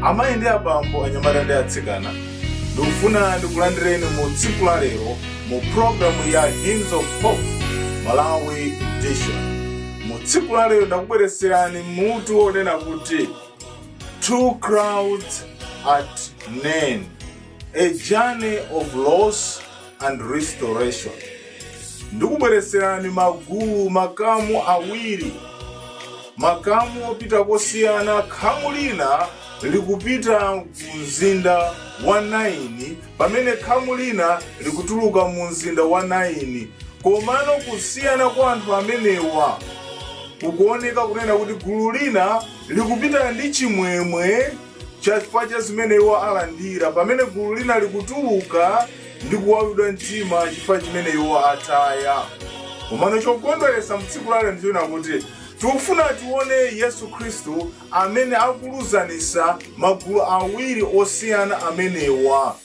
Amayi ndi abambo anyamata ndi atsikana, ndikufuna ndikulandireni mu tsiku la lero mu programu ya Hymns of Hope Malawi Edition. Mu tsiku la lero ndakubweretserani mutu onena kuti Two Crowds at Nain, a journey of loss and restoration. Ndikubweretserani makamu awiri, makamu opita kosiyana. Khamu lina likupita mzinda wa Naini, pamene khamu lina likutuluka mu mzinda wa Naini. Komano kusiyana kwa anthu amenewa kukuoneka kunena kuti gulu lina likupita ndi chimwemwe chifukwa cha zimene iwo alandira, pamene gulu lina likutuluka ndi kuwawidwa mtima chifukwa chimene iwo ataya. Komano chokondweretsa mtsiku lale ndichona kuti tikufuna tione Yesu Khristu amene akuluzanisa magulu awiri osiyana amenewa.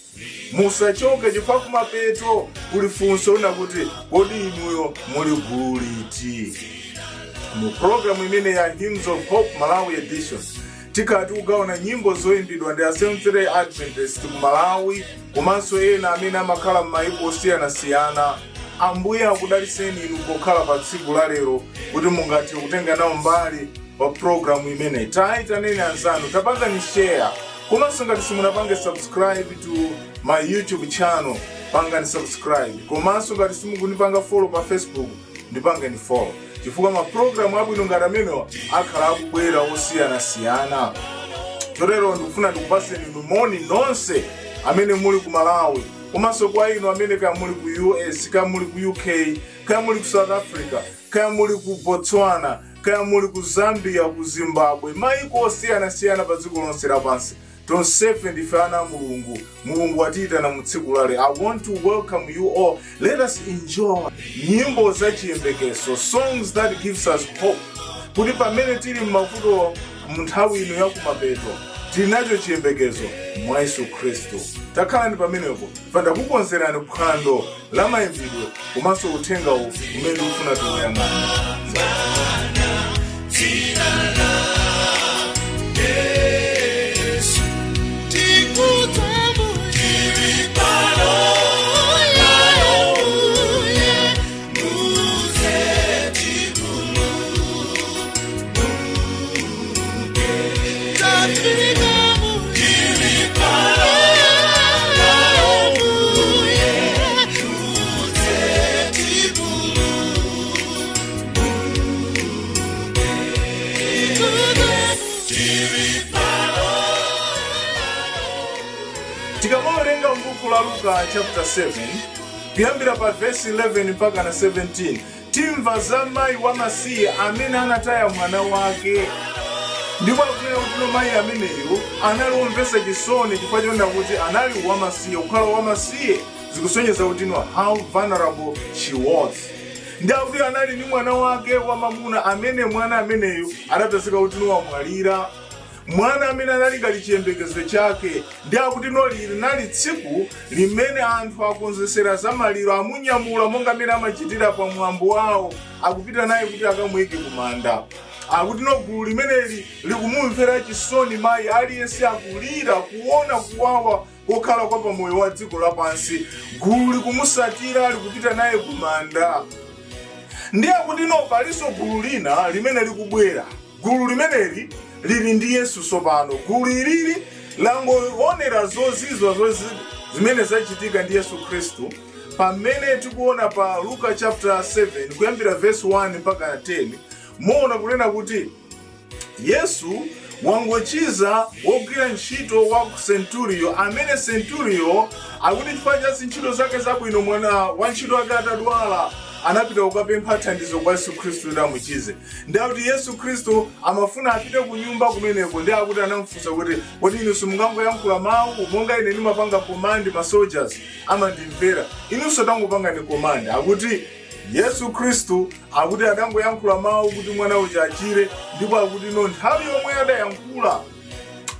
Musachoke chifukwa kumapeto kuli funso lina kuti kodi inuyo muli gulu liti? Mu programu imene ya Hymns of Hope Malawi Edition tikati kugawana nyimbo zoyimbidwa ndi Seventh-day Adventist ku Malawi komanso ena amene amakhala m'mayiko osiyanasiyana. Ambuye akudaliseni inu pokhala pa tsiku la lero kuti mungathe kutenga nawo mbali pa programu imene. Tayitaneni anzanu, tapangani share, komanso ngati simunapange subscribe to my YouTube channel, pangani subscribe. Komanso ngati simukunipanga follow pa Facebook, ndipangeni follow, chifukwa ma programu abwino ngati amenewa akhala akubwera osiyanasiyana. Chotero ndikufuna ndikupaseni moni nonse amene muli ku Malawi, komanso kwa inu amene kaya muli ku US, kaya muli ku UK, kaya muli ku South Africa, kaya muli ku Botswana, kaya muli ku Zambia, ku Zimbabwe, mayiko osiyanasiyana pa dziko lonse lapansi. Tonsefe ndife ana Mulungu. Mulungu atiyitana mu tsiku la lero. I want to welcome you all. Let us enjoy nyimbo za chiyembekezo, songs that gives us hope. Kuti pamene tili m'mavuto mu nthawi ino ya kumapeto, tinacho chiyembekezo mwa Yesu Khristu. Takhala ndi pamenepo, ndakukonzerani phwando la mayimbidwe komanso uthenga umene ufuna tiuyang'ane. Tikamawerenga m'buku la Luka chapter 7, kuyambira pa verse 11 mpaka na 17, timva za mayi wamasiye amene anataya mwana wake. Ndipo akunena kuti mayi ameneyo anali womvetsa chisoni chifukwa chonena kuti anali wamasiye. Kukhala wamasiye zikusonyeza kuti how vulnerable she was. Ndi akuti anali ndi mwana wake wamamuna amene mwana ameneyo adapezeka kuti wamwalira. Mwana amene anali ngati chiyembekezo chake. Ndi akuti linali tsiku limene anthu akonzesera za maliro, amunyamula monga amene amachitira pa mwambo wawo, akupita naye kuti akamuyike ku manda. Akuti gulu limeneli likumumvera chisoni mayi aliyense, akulira kuona kuwawa kokhala kwa pamoyo wa dziko lapansi. Gulu likumusatira, likupita naye ku manda. Ndi akuti palinso gulu lina limene likubwera. Gulu limeneli lili ndi Yesu sopano. Gulu ilili langoonera zozizwa zimene zachitika ndi Yesu Khristu. Pamene tikuona pa Luka chapter 7 kuyambira verse 1 mpaka 10, muona kunena kuti Yesu wangochiza wogwira ntchito wa Centurio, amene Centurio akuti chifukwa cha ntchito zake zabwino mwana wa ntchito wake atadwala anapita kukapempha thandizo kwa Yesu Khristu kuti amuchize. Ndi akuti Yesu Khristu amafuna apite ku nyumba kumeneko. Ndi akuti anamufunsa kuti kodi inu simungangoyankhula mawu monga ine ndimapanga command ma soldiers amandimvera, inunso tangopanga ni command. Akuti Yesu Khristu akuti adangoyankhula mawu kuti mwana uja achire, ndipo akuti nthawi yomwe adayankhula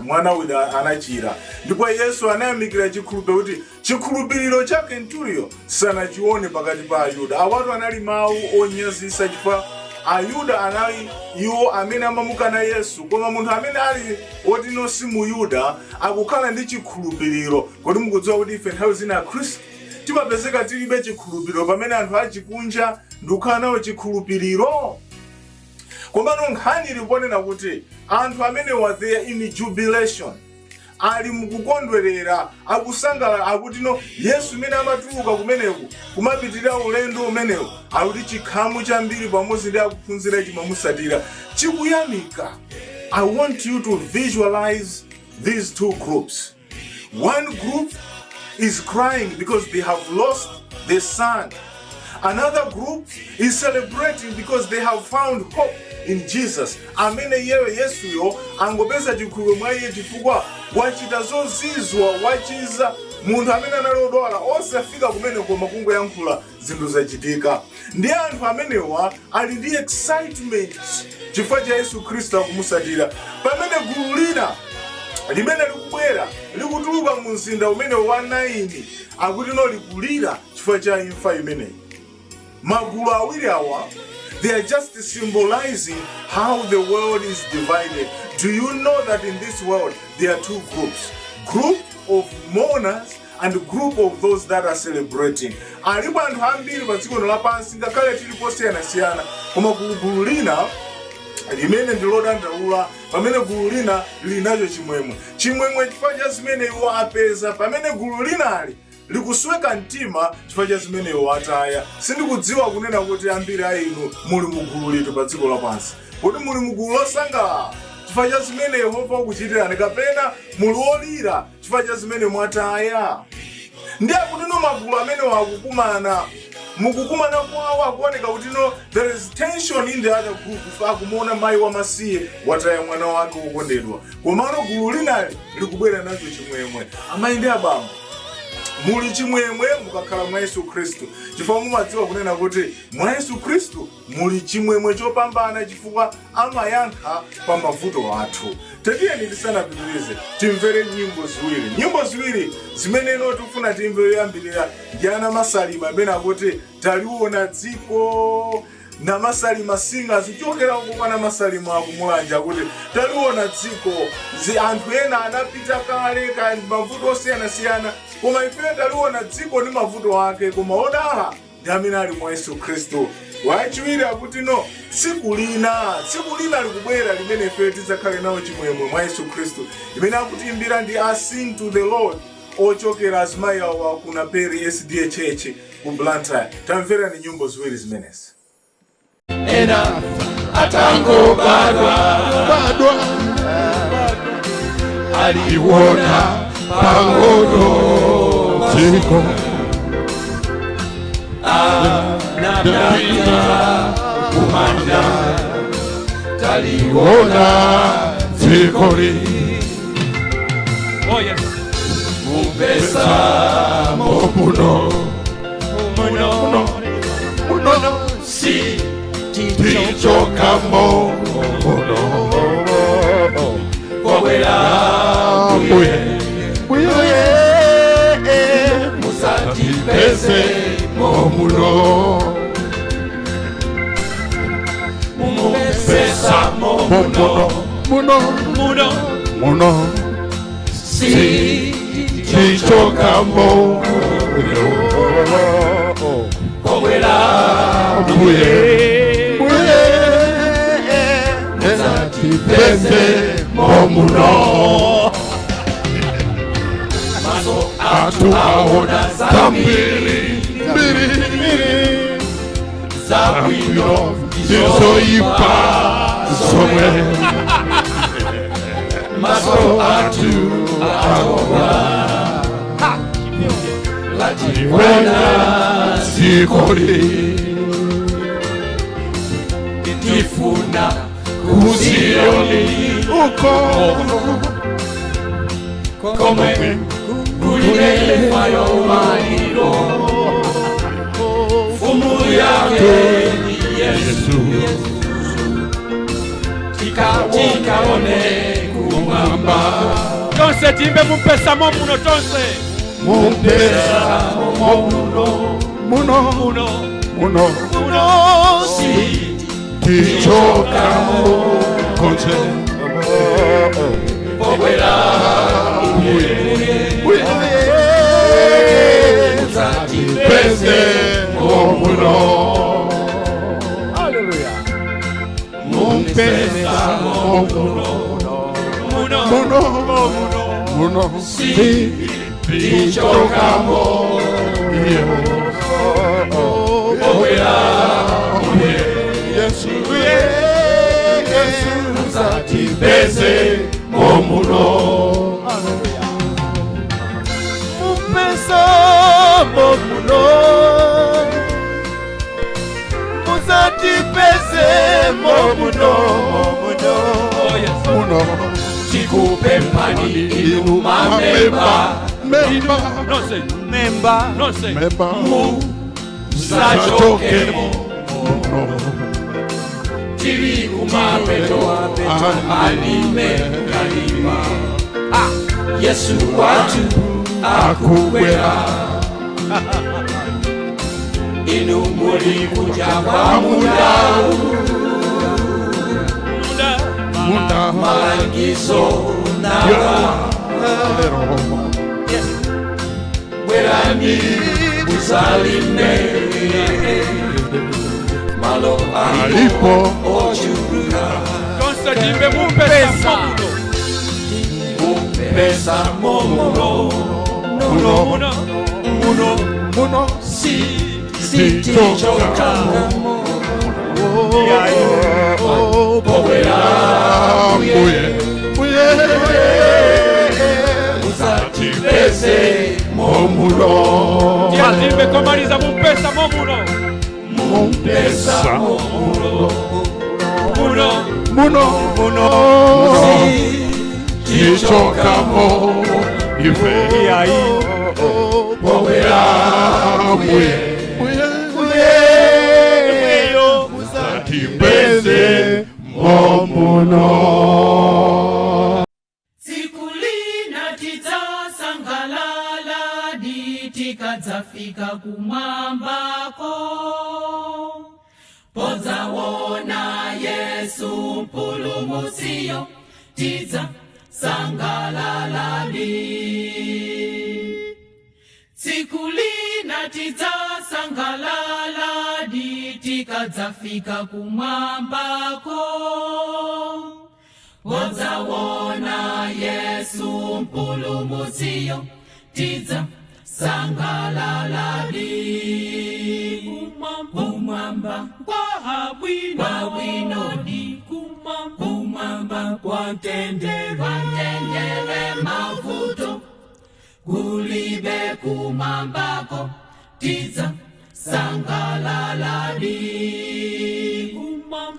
mwana uja anachira. Ndipo Yesu anayamikira chikhulupiriro kuti chikhulupiriro cha Centurio sanachione pakati pa Ayuda. Awatu anali mawu onyazisa chifukwa Ayuda anali iwo amene amamukana Yesu, koma munthu amene ali woti no si muyuda akukhala ndi chikhulupiriro. Kodi mukudziwa kuti ife nthawi zina Khristu timapezeka tilibe chikhulupiriro pamene anthu achikunja ndikukhala nawo chikhulupiriro? Komano nkhani iliponena kuti anthu amene wa there in jubilation, ali mukukondwerera, akusangalala, akuti no Yesu amene amatuluka kumeneku kumapitirira ulendo umenewu akuti chikhamu chambiri pamodzi ndi akuphunzira chimamusatira chikuyamika. I want you to visualize these two groups. One group is crying because they have lost their son. Another group is celebrating because they have found hope in Jesus. Amene yewe Yesu yo angopeza chikhulupiriro mwa iye chifukwa wachita zozizwa, wachiza munthu amene analodwala osafika kumene koma kungoyankhula zinthu zachitika. Ndi anthu amenewa ali ndi excitement chifukwa cha Yesu Khristu akumusatira. Pamene gulu lina limene likubwera likutuluka mu mzinda umene wa 9 akuti no likulira chifukwa cha imfa imeneyi. Magulu awiri awa, they are just symbolizing how the world is divided. Do you know that in this world there are two groups? Group of mourners and group of those that are celebrating. Alipo anthu ambiri pa dziko lapansi ngakhale tiliposiyana-siyana, koma gulu lina limene ndilodandaula, pamene gulu lina linacho chimwemwe. Chimwemwe chifukwa cha zimene iwo apeza, pamene gulu linali likusweka mtima chifukwa cha zimene iwo ataya. Sindikudziwa kunena kuti ambiri a inu muli mugulu liti pa dziko lapansi. Kuti muli mugulu losangalala chifukwa cha zimene Yehova akuchitirani, kapena muli olira chifukwa cha zimene mwataya. Ndi akuti no magulu amene wakukumana, mukukumana kwawo akuoneka kuti no there is tension in the other group. Akumuona mayi wamasiye wataya mwana wake wokondedwa, komano gulu linali likubwera nacho chimwemwe. Amayi ndi abambo, muli chimwemwe mukakhala mwa Yesu Khristu, chifukwa mumadziwa kunena kuti mwa Yesu Khristu muli chimwemwe chopambana chifukwa amayankha pa mavuto athu. Tetiyeni tisanapitirize timvere nyimbo ziwiri zimene ino tifuna timve. Yoyambirira ndi ana Masalima amene akuti taliona dziko. Na Masalima singers kuchokera kwa Masalima akumulanja kuti taliona dziko. Anthu ena anapita kale kandi mavuto osiyana-siyana, koma ife taliona dziko ndi mavuto ake, koma odala ndi amene ali mwa Yesu Khristu. Wachiwiri akuti no tsiku lina likubwera limene ife tidzakhale nawo chimwemwe mwa Yesu Khristu, imene akutiimbira ndi I Sing to the Lord ochokera azimayi awa kuna Peri SDA Church ku Blantyre. Tamvera ni nyimbo ziwiri zimenezi. Ena atango badwa aliwona pangono ziko napita kumanda taliona zikori. Oh yes. Mupesa momuno si tichokamo kobwela buye musati pese momuno mupesa muno si tichokamo kobwela buye Pese momuno maso atu aona zambiri zabwino zizoipa somwe maso atu aona latiwena zikori tifuna kuzioni uko come kulile fayo maniro fumu yake ni Yesu tikaone kumamba tonse timbe mupesa momuno tonse mupesa momuno muno si tichokamo konse Bobwera Pese momuno Hallelujah. Mumpesa momuno Muno Si tichokamo Bobwera Yesu Zati pese momuno Mumpesa momuno Muzati pese momuno Oh yes. Muno Chikupe mani inu mamemba. Memba No say. Memba No say. Memba Sajokemo. Muno Tiri kumapeto. Alime kalima. Yesu watu akukwera. Inu muri kuja kwa muda. Muda Malangiso nawa. Werani usalime. Malo alipo ochuruka. Konstantin mumpesa momuno. Muno Si tichokamo. Bobwera Uzati pese momuno Tiazimbe komaliza mumpesa momuno. Mumpesa momuno. Muno tichokamo ife Bobwera Pese momuno Sikulina titasangalala ditikadzafika kumwambako podzawona Yesu mpulumusiyo tidzasangalala Sikulina tidzasangalala ditikadzafika kumwambako podzawona Yesu mpulumusiyo tidzasangalala kumwamba kwabwino di kumwamba kwatendere mavuto kulibe kumwambako tidzasangalala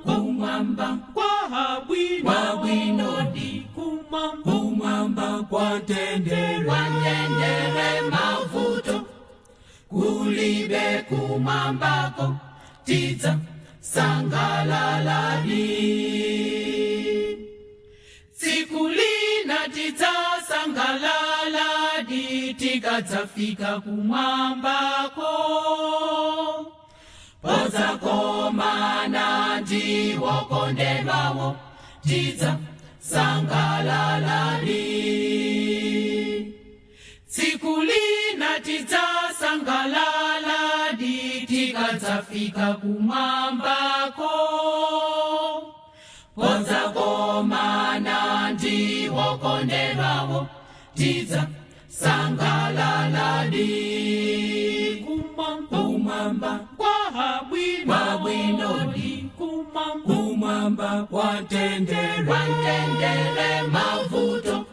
kumwamba kwabwino di kumwamba kwatendere mavuto kulibe kumwambako tidzasangalala Sikulina tidzasangalala ditikadzafika kumwambako podzakomana ndiwokondedwawo tidzasangalala Sikulina tidzasangalala ditikadzafika kumwambako podzakomana ndiwokondedwawo tidzasangalala kumwamba kwabwino di kumwamba kwatendere mavuto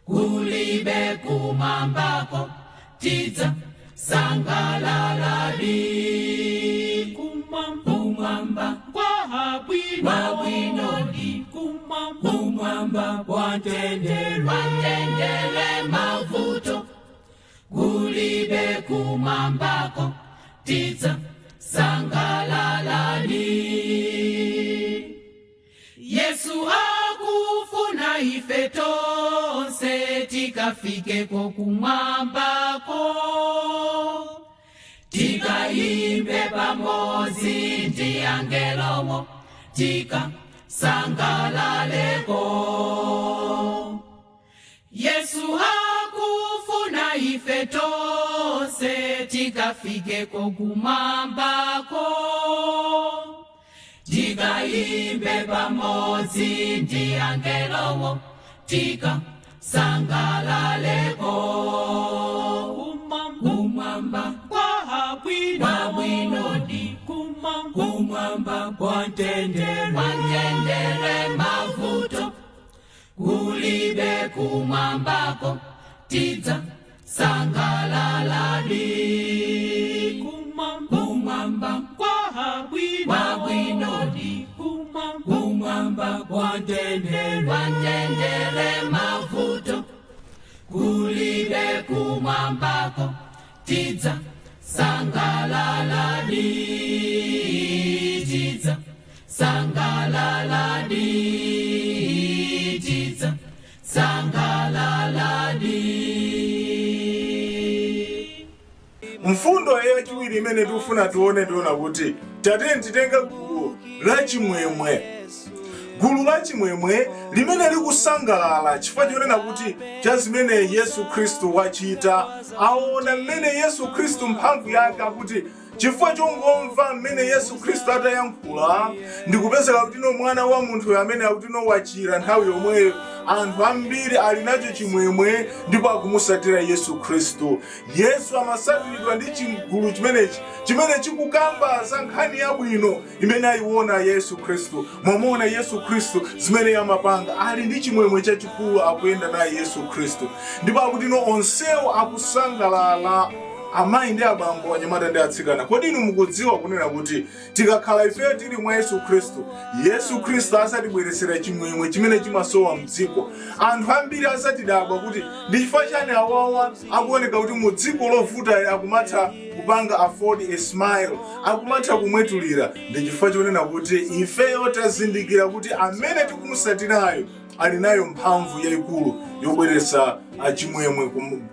kulibe kumwambako tidzasangalala kumwamba kwabwino di kumwamba kwatendere mavuto kulibe kumwambako tidzasangalala Yesu akufuna ife tonse tikafikeko kumwambako tikaimbe pamodzi ndi angelowo tika sangalaleko. Yesu akufuna ife tonse tikafikeko kumwambako, tikaimbe pamodzi ndi angelowo tika sangalaleko. Kumwamba kwa bwinodi, kumwamba kwa ntendere mavuto, kulibe kumwambako tidza sangalaladi. Kumwamba kwa bwinodi, kumwamba kwa ntendere mavuto, kulibe kumwambako tidza sangalaladi, tidza sangalaladi, tidza sangalaladi. Mfundo yachiwiri imene tikufuna tione kuti tateni titenga gulu lachimwemwe. Gulu lachimwemwe limene likusangalala chifukwa chonena kuti cha zimene Yesu Khristu wachita, aona mmene Yesu Khristu mphamvu yake akuti chifukwa chongomva mmene Yesu Khristu atayankhula ndikupezeka kuti no mwana wa munthu amene akuti no wachira nthawi yomweyo. Anthu ambiri ali nacho chimwemwe ndipo akumusatira Yesu Khristu. Yesu amasatiridwa ndi chigulu chimenechi chimene chikukamba za nkhani yabwino imene ayiona Yesu Khristu. Mwamuona Yesu Khristu zimene yamapanga, ali ndi chimwemwe chachikulu akuyenda naye Yesu Khristu, ndipo akuti no onsewo akusangalala. Amayi ndi abambo, anyamata ndi atsikana, kodi inu mukudziwa kunena kuti tikakhala ife tili mwa Yesu Khristu, Yesu Khristu asatibweresera chimwemwe chimene chimasowa mdziko. Anthu ambiri asatidabwa kuti ndi chifukwa chani awawa akuoneka kuti mu dziko lovuta akumatha kupanga afford a smile, akumatha kumwetulira. Ndi chifukwa chonena kuti ifeyo tazindikira kuti amene tikumusatirayo ali nayo mphamvu yayikulu yobweretsa chimwemwe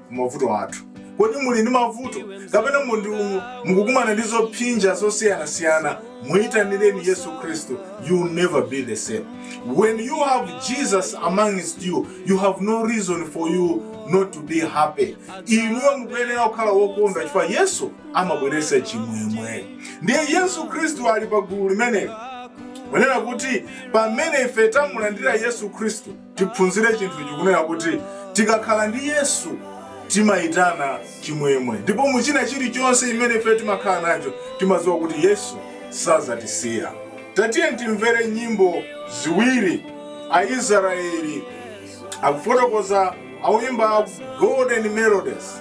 kumavuto athu. Kodi muli ndi mavuto kapena mukukumana ndi zopsinja zosiyanasiyana, muyitanireni Yesu Khristu. You will never be the same. When you have Jesus amongst you, you have no reason for you not to be happy. Inuyo mukuyenera kukhala wokondwa chifukwa Yesu amabweretsa chimwemwe. Ndiye Yesu Khristu ali pa gulu limeneli. Kunena kuti pamene ife tamulandira Yesu Khristu tiphunzire chinthu chikunena kuti tikakhala ndi Yesu timayitana chimwemwe, ndipo muchina chilichonse imene ife timakhala nacho timadziwa kuti Yesu sazatisiya. Tatiye timvere nyimbo ziwiri Aisraeli akufotokoza awimba Golden Melodies.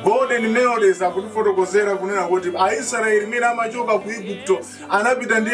Golden Melodies akutifotokozera kunena kuti Aisraeli imene amachoka ku Igupto anapita ndi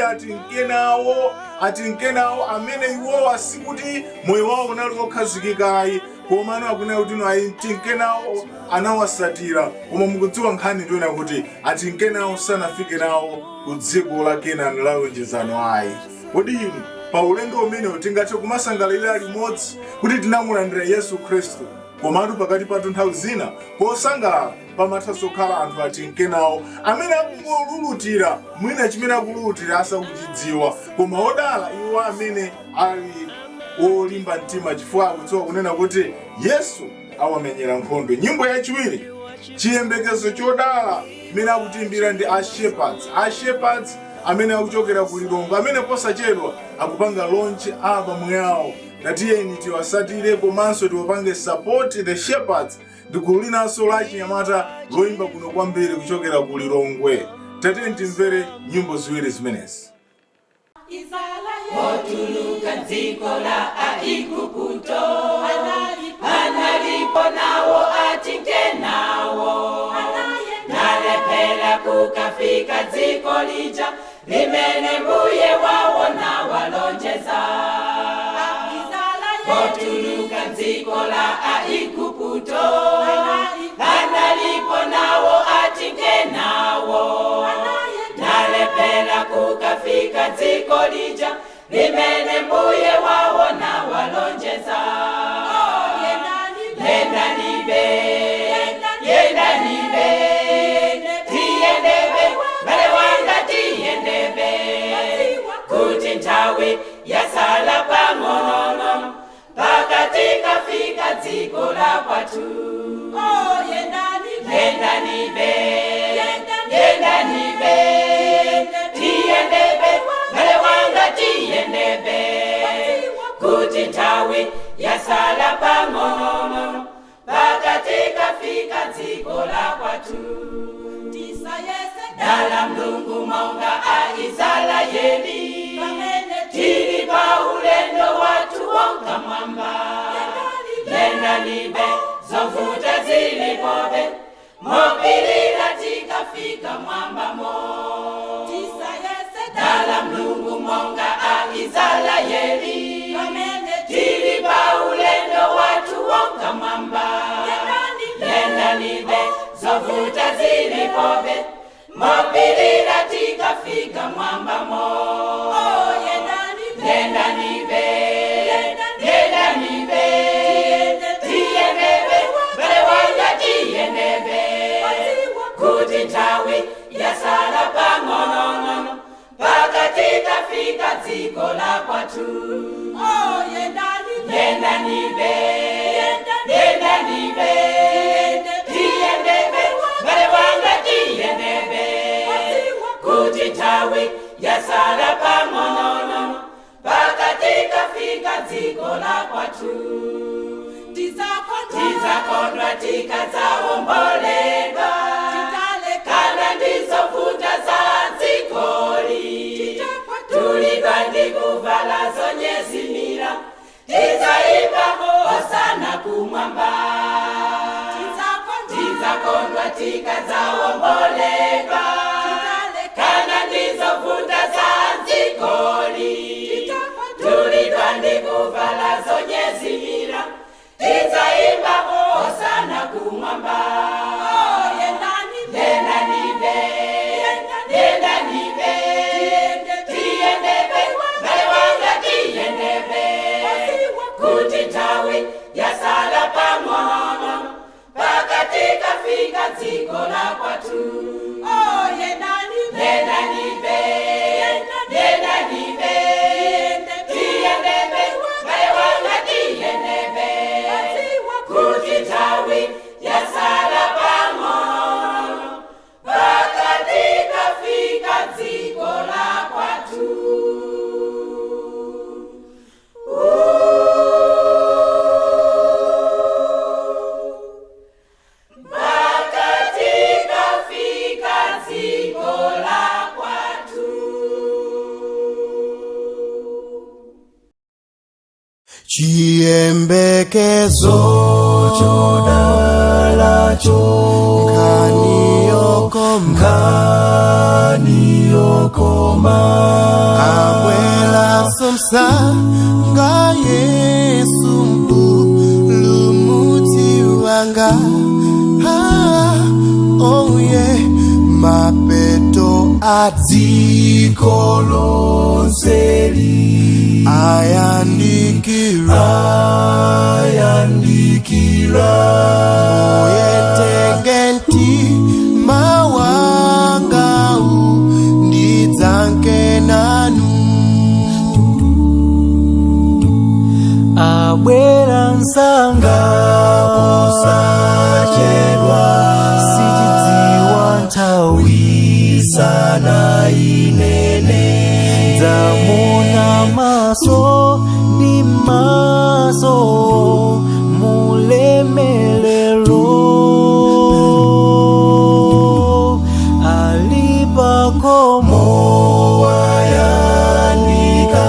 atinkenawo amene iwowo asikuti moyo wawo unali wokhazikikayi, koma akunena kuti no atinkenawo anawasatira. Koma mukudziwa nkhani ndiona kuti atinkenawo sanafike nawo ku dziko la Kenani la lonjezano ayi. Kodi inu pa ulendo umenewu tingathe kumasangalira limodzi kuti tinamulandira Yesu Khristu, komatu pakati pathu nthawi zina posangalala pamatha kukhala anthu atinkenawo amene akungolulutira mwina chimene akululutira asakuchidziwa, koma odala iwo amene ali olimba mtima chifukwa akudziwa kunena kuti Yesu awamenyera nkhondo. Nyimbo yachiwiri chiyembekezo chodala imene akutiimbira ndi ashepherds amene akuchokera ku Lilongwe, amene posachedwa akupanga launch album yawo. Tatiyeni tiwasatire komanso tiwapange support the shepherds. Ndikulinanso la chinyamata loimba kuno kwambiri kuchokera ku Lilongwe. Tatiyeni timvere nyimbo ziwiri zimenezi. Otuluka dziko la Igupto, analipo nawo atinkenawo, nalepera kukafika dziko lija limene mbuye wawo nawalonjeza. Otuluka dziko la Igupto, analipo nawo atinkenawo, nalepera kukafika dziko lija limene mbuye wawo nawalonjeza. Yendanibe, tiyendebe, bale wanga tiyendebe, la kwatu. Dala Mlungu monga Aisraeli, tili pa ulendo watu wonka mwamba. Yenda nibe zovuta zilipobe, mopilila tikafika mwamba mo. Dala Mlungu monga Aisraeli, tili pa ulendo watu wonka mwamba. Yenda nibe zovuta zilipobe, mopilila tikafika mwamba mo. Yenda nibe, yenda nibe, tiyendebe, bale wanja tiyendebe, kuti tawi yasala pangonono, paka tikafika dziko la kwatu. Yenda nibe, yenda nibe, tiyendebe, bale wanja tiyendebe, kuti tawi yasala pangonono, paka tikafika dziko la kwatu. Tizakondwa tikazawomboledwa, kana ndizovuta za dzikoli. Tulidwa ndikuvala zonyezimira, tizaimba hosana kumwamba. Tizakondwa tikazawomboledwa, kana ndizovuta za dzikoli. Tulidwa ndikuvala zonyezimira, tizaimba hosana kumwamba. Yenda nibe, yenda nibe, tiyendebe, bale wanga tiyendebe, kuti tawi yasala pangono, paka tikafika dziko la kwatu. Yenda nibe, yenda nibe, tiyendebe, bale wanga tiyendebe, kuti tawi yasala pangono, paka tikafika dziko la kwatu. Paka tikafika dziko la kwatu. Chiyembekezo chodalacho, kaniyokoma abwela somsanga Yesu mpulumutsi wanga. Oh yeah, mapeto adziko lonseli ayandikira oyetengenti mawangau ndidzanke nanu. Abwera nsanga osachedwa, sichidziwa nthawi sana inene. Zamona maso ndi maso mulemelero, alipakomo wayandika,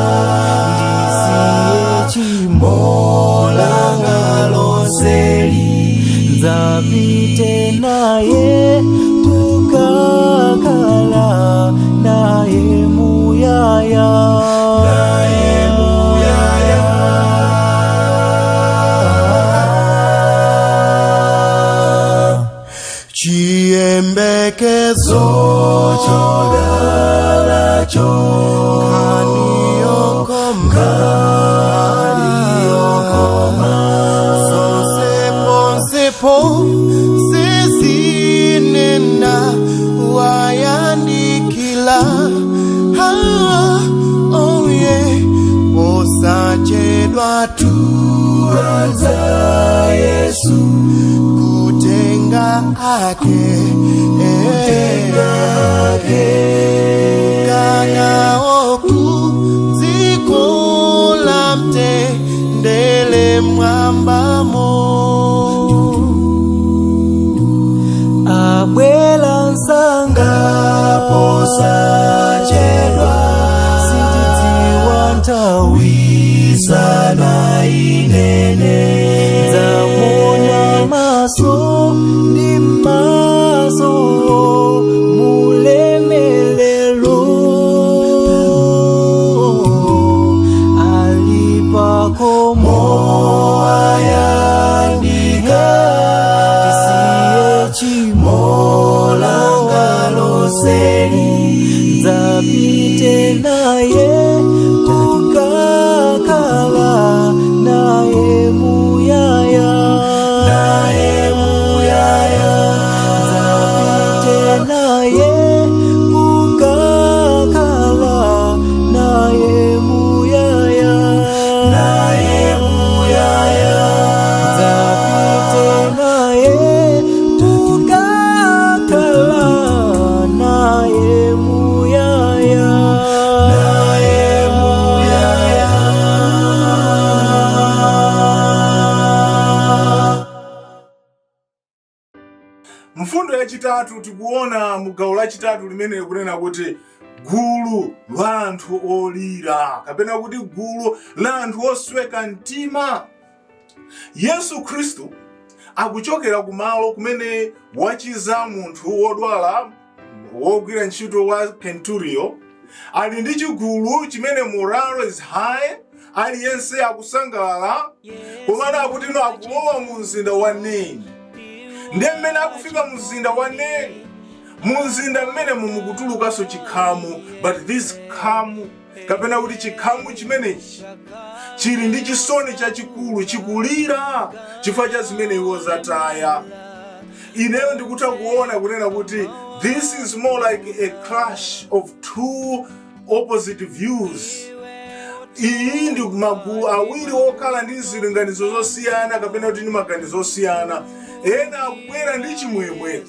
ndisiye chimolanga lonseli. Nzapite naye kukakala naye muyaya, naye muyaya. Chiyembekezo chodalacho, kaniyokoma sonsepo sezinena wayandikila. Oh yeah, osachedwa tuanza Yesu kutenga ake, kana oku dziko la mtendele mwambamo. wizana inene zamona maso ni maso mulemelelo alipako moayandika tisiye chimola ngaloseli zapite naye tukakala naye muyaya zapite naye tukakala naye muyaya zapite naye tukakala naye muyaya Mfundo ya chitatu tikuona mugawo la chitatu limene kunena kuti gulu la anthu olira kapena kuti gulu la anthu osweka mtima. Yesu Khristu akuchokera kumalo kumene wachiza munthu wodwala wogwira ntchito wa Kenturio, ali ndi chigulu chimene morale is high, aliyense akusangalala, komana akuti no akulowa mu mzinda wa Naini. Ndiye mmene akufika mu mzinda wa Naini, mu mzinda mmene mumukutulukanso chikhamu, but this khamu kapena kuti chikhamu chimenechi chili ndi chisoni chachikulu, chikulira chifukwa cha zimene iwo zataya. Ineyo ndikutha kuona kunena kuti this is more like a clash of two opposite views. Iyi ndi magulu awiri okhala ndi zilinganizo zosiyana kapena kuti ndi maganizo osiyana. Ena akubwera ndi chimwemwe,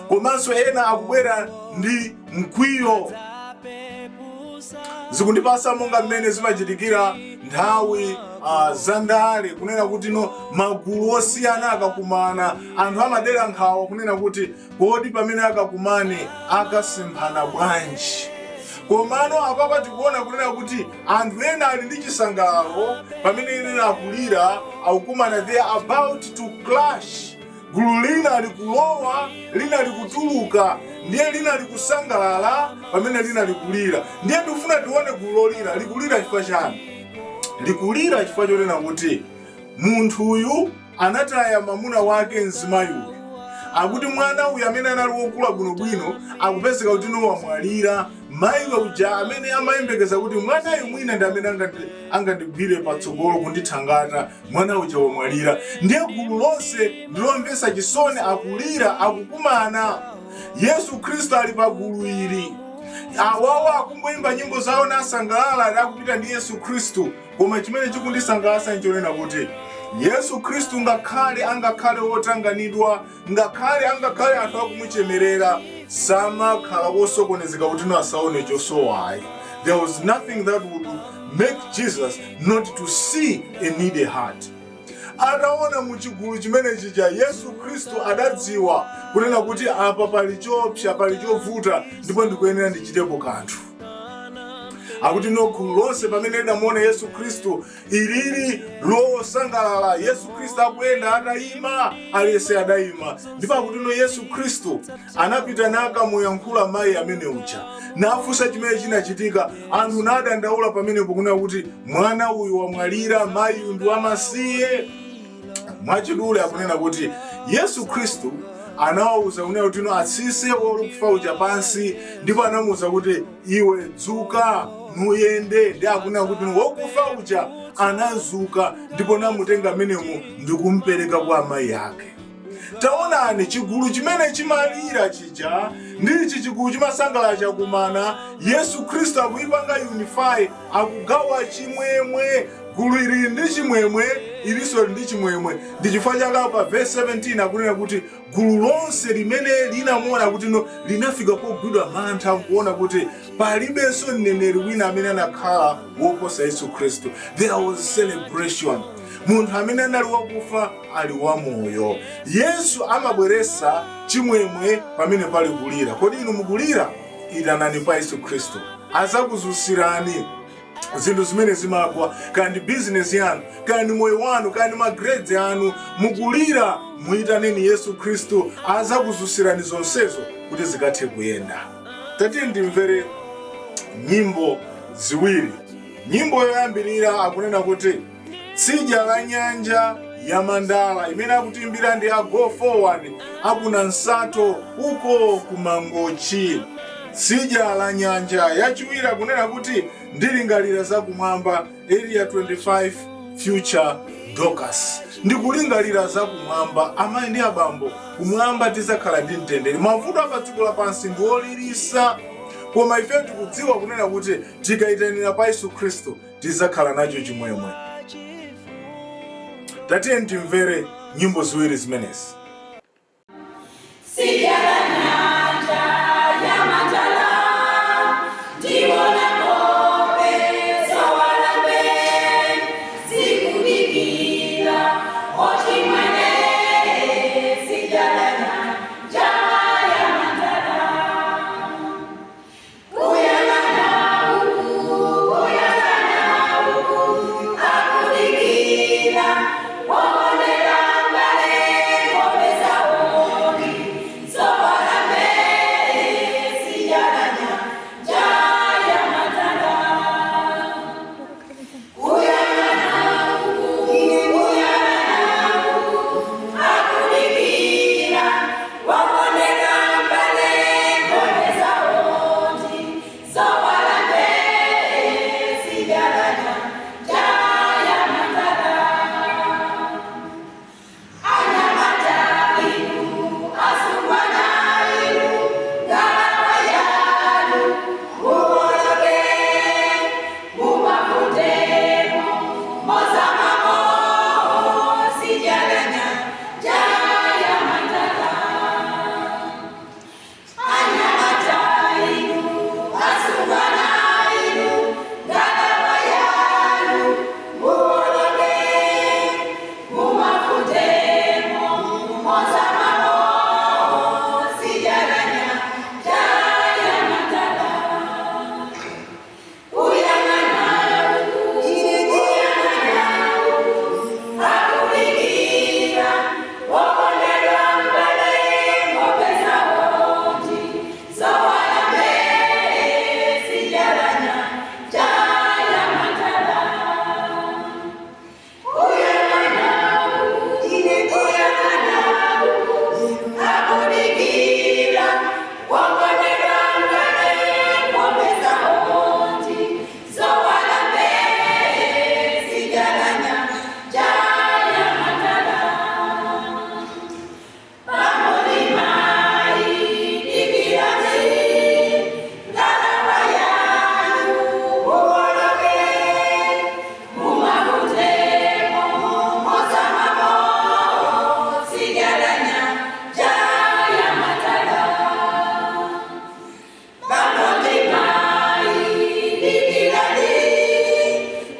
komanso ena akubwera ndi mkwiyo. Zikundipasa monga mmene zimachitikira nthawi zandale, kunena kuti no magulu osiyana akakumana, anthu amadera nkhawa kunena kuti kodi pamene akakumane akasemphana bwanji. Komano apapa tikuona kunena kuti anthu ena ali ndi chisangalalo pamene ena akulira akukumana, they are about to clash. Gulu lina likulowa, lina likutuluka, ndiye lina likusangalala pamene lina likulira. Ndiye tikufuna tione gulu lolira likulira chifukwa chani. Likulira chifukwa chonena kuti munthu uyu anataya mwamuna wake mzimayi uyu. Akuti mwana uyu amene anali wokula bwinobwino akupezeka kuti no wamwalira. Mayi uja amene amayembekeza kuti mwana uyu mwina ndi amene angandigwire patsogolo kundithangata, mwana uja wamwalira. Ndiye gulu lonse ndilomvetsa chisoni, akulira, akukumana. Yesu Khristu ali pa gulu ili. Awawo akungoimba nyimbo zawo nasangalala akupita ndi Yesu Khristu, koma chimene chikundisangalatsa nchonena kuti Yesu Khristu ngakhale angakhale wotanganidwa, ngakhale angakhale anthu akumuchemerera, samakhala wosokonezeka kuti no asaone chosowayi. There was nothing that would make Jesus not to see a needy heart. Ataona muchigulu chimene chija Yesu Khristu adadziwa kunena kuti apa pali chopsa, pali chovuta, ndipo ndikuyenera ndichitepo kanthu. Akuti no gulu lonse pamene lidamuona Yesu Khristu ilili losangalala. Yesu Khristu akuyenda atayima, aliyense adayima. Ndipo akuti no Yesu Khristu anapita nakamuyankhula mayi amene uja, nafunsa chimene chinachitika. Anthu nadandaula pamene pokunena kuti mwana uyu wamwalira, mayi uyu ndi wamasiye. Mwachidule akunena kuti Yesu Khristu anawauza kunena kuti no atsise wokufa uja pansi, ndipo anamuwuza kuti iwe dzuka nuyende. Ndi akunena kuti wokufa uja anazuka, ndipo namutenga menemu ndikumupereka kwa amayi ake. Taonani chigulu chimene chimalira chija ndichi chigulu chimasangalala chakumana. Yesu Khristu akuyipanga unify, akugawa chimwemwe. Gulu ili ndi chimwemwe, iliso ndi chimwemwe. Ndi chifukwa chake pa verse 17 akunena kuti gulu lonse limene linamuona kuti no linafika pogwidwa mantha kuona kuti palibenso mneneri wina amene anakhala woposa Yesu Khristu. There was celebration. Munthu amene anali wakufa ali wamoyo. Yesu amabweretsa chimwemwe pamene pali kulira. Kodi inu mukulira? Itanani pa Yesu Khristu, azakuzusirani. zinthu zimene zimagwa, kandi business yanu, kandi moyo wanu, kandi magrades anu, mukulira, muyitaneni Yesu Khristu azakuzusirani zonsezo kuti zikathe kuyenda. Tatiye ndimvere nyimbo ziwiri. Nyimbo yoyambirira akunena kuti tsidya la nyanja ya Mandala, imene akutiimbira ndi a Go Forward akuna Nsato uko kumangochi. Tsidya la nyanja. Yachiwiri akunena kuti ndilingalira zakumwamba, area 25 Future Docas. Ndikulingalira zakumwamba, amayi ndi abambo, kumwamba tizakhala ndi mtendere. Mavuto apa dziko lapansi ndi olirisa, koma ife tikudziwa kunena kuti tikayitanira pa Yesu Khristu tizakhala nacho chimwemwe. Tatiye ndimvere nyimbo ziwiri zimenezi. Tsidya la nyanja ya Mandala, ndiwona ng'ombe zowalambe, zikudikira ochimwene. Tsidya la nyanja ya Mandala, kuyang'ana uku, akudikira wabonera mbale ng'ombe zawoni zowalambe. Tsidya la nyanja ya Mandala, kuyang'ana uku, akudikira wabonera mbale ng'ombe zawoni zowalambe. Tsidya la nyanja ya Mandala, anyamata inu, asungwana inu, ngalawa yanu, muwoloke, mumafutemo, mozamamo. Tsidya la nyanja ya Mandala, anyamata inu, asungwana inu, ngalawa yanu, muwoloke, mumafutemo, mozamamo. Tsidya la nyanja ya Mandala, kuyang'ana uku, akudikira wabonera mbale ng'ombe zawoni zowalambe. Tsidya la nyanja ya Mandala, kuyang'ana uku, akudikira wabonera mbale ng'ombe zawoni zowalambe. Tsidya la nyanja ya Mandala, pamodzi mayi dikirani, ngalawa yanu, muwoloke, mumafutemo, mozamamo. Tsidya la nyanja ya Mandala, pamodzi mayi dikirani,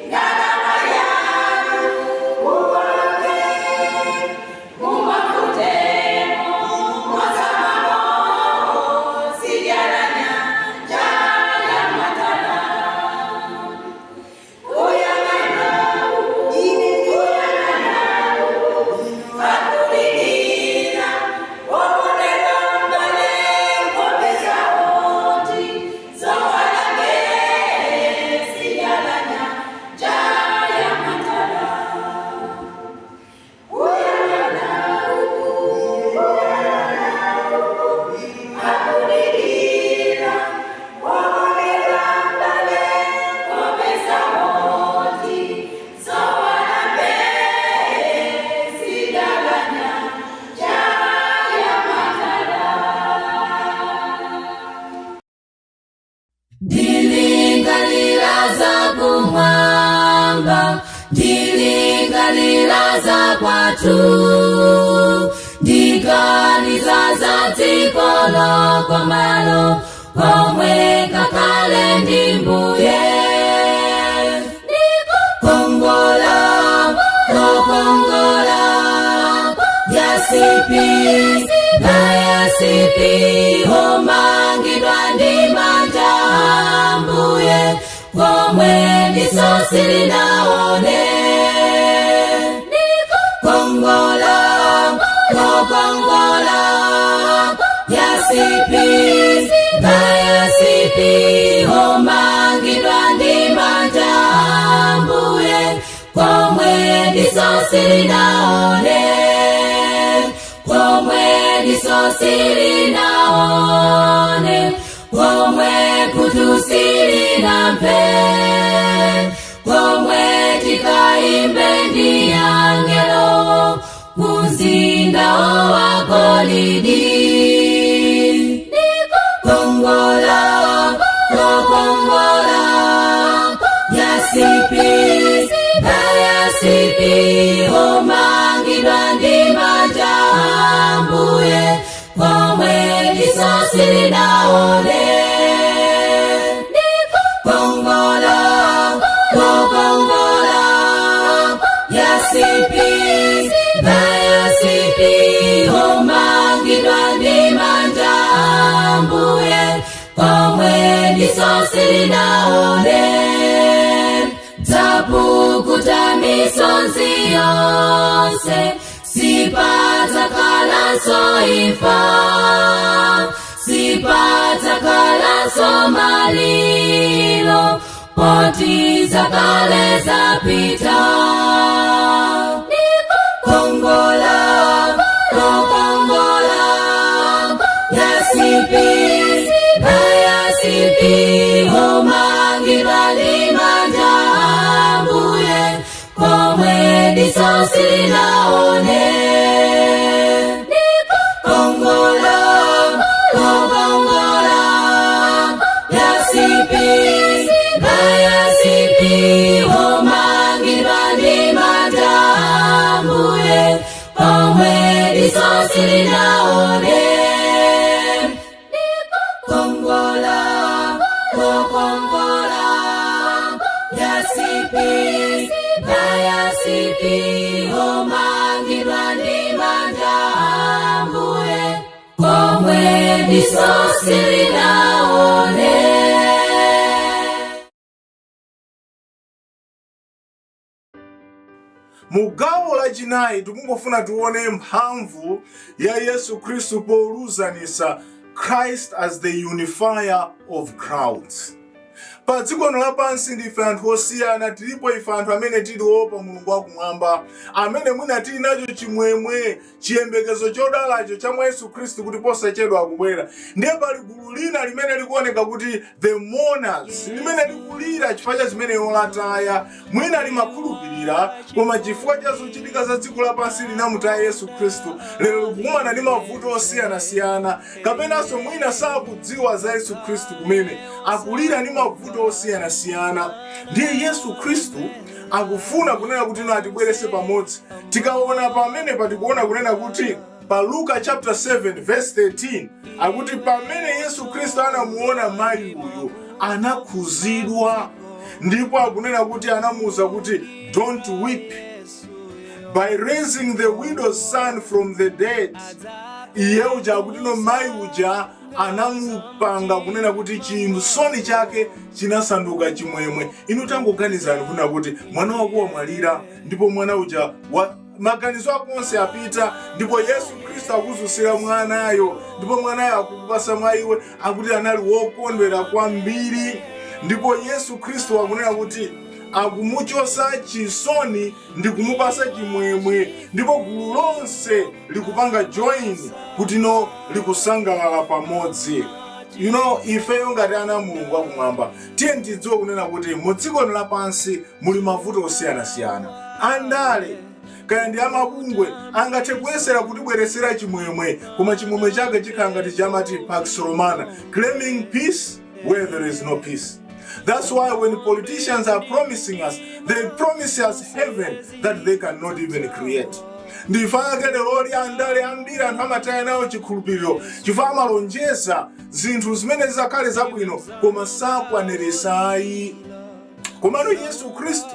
ngalawa yanu, muwoloke, mumafutemo, mozamamo. Tsidya la nyanja ya Mandala, kuyang'ana uku, akudikira wabonera mbale ng'ombe zawoni zowalambe. Tsidya la nyanja ya Mandala, kuyang'ana uku, akudikira wabonera mbale ng'ombe zawoni zowalambe. Tsidya la nyanja ya Mandala. Ndilingalira zakumwamba, ndilingalira za kwathu, ndiganiza za dziko lokomalo, komwe kakale ndi Mbuye. Ndikukongola, kokongola, yasipi, na yasipi, omangidwa ndi manja a Mbuye, komwe diso silinaone. Kongola, kongola, yasipi, bayasipi, omangidwa ndi manja Ambuye, komwe diso silinaone, komwe diso silinaone, komwe kutu silinamve, komwe tikaimbe ndi angelo muzinda wa golidi. Kongola, kongola, yasipi, bayasipi, omangidwa ndi manja Ambuye, komwe diso silinaone. Kongola, kongola, yasipi, bayasipi, omangidwa ndi manja Ambuye, komwe diso silinaone. Tapukuta misonzi yonse, sipata kalanso ifa, sipata kalanso malilo, poti zakale zapita. Kongola, kongola, yasipi, bayasipi, omangidwa ndi manja Ambuye, komwe diso silinaone. Kongola, kongola, yasipi, bayasipi, omangidwa ndi manja Ambuye, komwe diso silinaone. Kongola, kongola, yasipi, bayasipi, omangidwa ndi manja Ambuye, komwe diso silinaone. Mugawo la chinayi tikungofuna tione mphamvu ya Yesu Kristu poluzanisa Christ as the unifier of crowds. Pa dziko lapansi ndife anthu osiyana, tilipo ife anthu amene tiliopa Mulungu wakumwamba, amene mwina tili nacho chimwemwe, chiyembekezo chodalacho cha mwa Yesu Kristu kuti posachedwa akubwera. Ndiye pali gulu lina limene likuoneka kuti the mourners, limene likulira chifukwa cha zimene yolataya, mwina limakhulupirira koma chifukwa cha zochitika za dziko lapansi linamutaya Yesu Kristu, lero likumana ndi mavuto osiyanasiyana, kapenanso mwina sakudziwa za Yesu Kristu kumene akulira ndi mavuto osiyanasiyana. Ndiye Yesu Kristu akufuna kunena kuti atibwerese pamodzi. Tikaona pamene patikuona kunena kuti pa Luka chapter 7 verse 13 akuti pamene Yesu Kristu anamuona mayi uyu anakhuzidwa, ndipo akunena kuti anamuuza kuti don't weep. By raising the widow's son from the dead, iye uja akuti no mayi uja anamupanga kunena kuti chisoni chake chinasanduka chimwemwe. Inu tangoganizani kuna kuti mwana wako wamwalira, ndipo mwana uja maganizo akonse apita, ndipo Yesu Kristu akuzusira mwanayo, ndipo mwanayo akukupasa mwayiwe, akuti anali wokondwera kwambiri. Ndipo Yesu Kristu akunena kuti akumuchosa chisoni ndi kumupasa chimwemwe, ndipo gulu lonse likupanga join kuti no likusangalala pamodzi. You know, ifeyo ngati ana Mulungu wakumwamba tiye tidziwe kunena kuti mu dziko lapansi muli mavuto osiyanasiyana. Andale kaya ndi amabungwe angathe kuyesera kutibweresera chimwemwe, koma chimwemwe chake chikhala ngati chamati Pax Romana, claiming peace where there is no peace. That's why when politicians are promising us, they promise us heaven that they cannot even create. Ndifana kele lori andale ambira anthu amataya nawo chikhulupiriro chifukwa amalonjeza zinthu zimene zakale zabwino koma sakwaniritsayi. Komano Yesu Kristu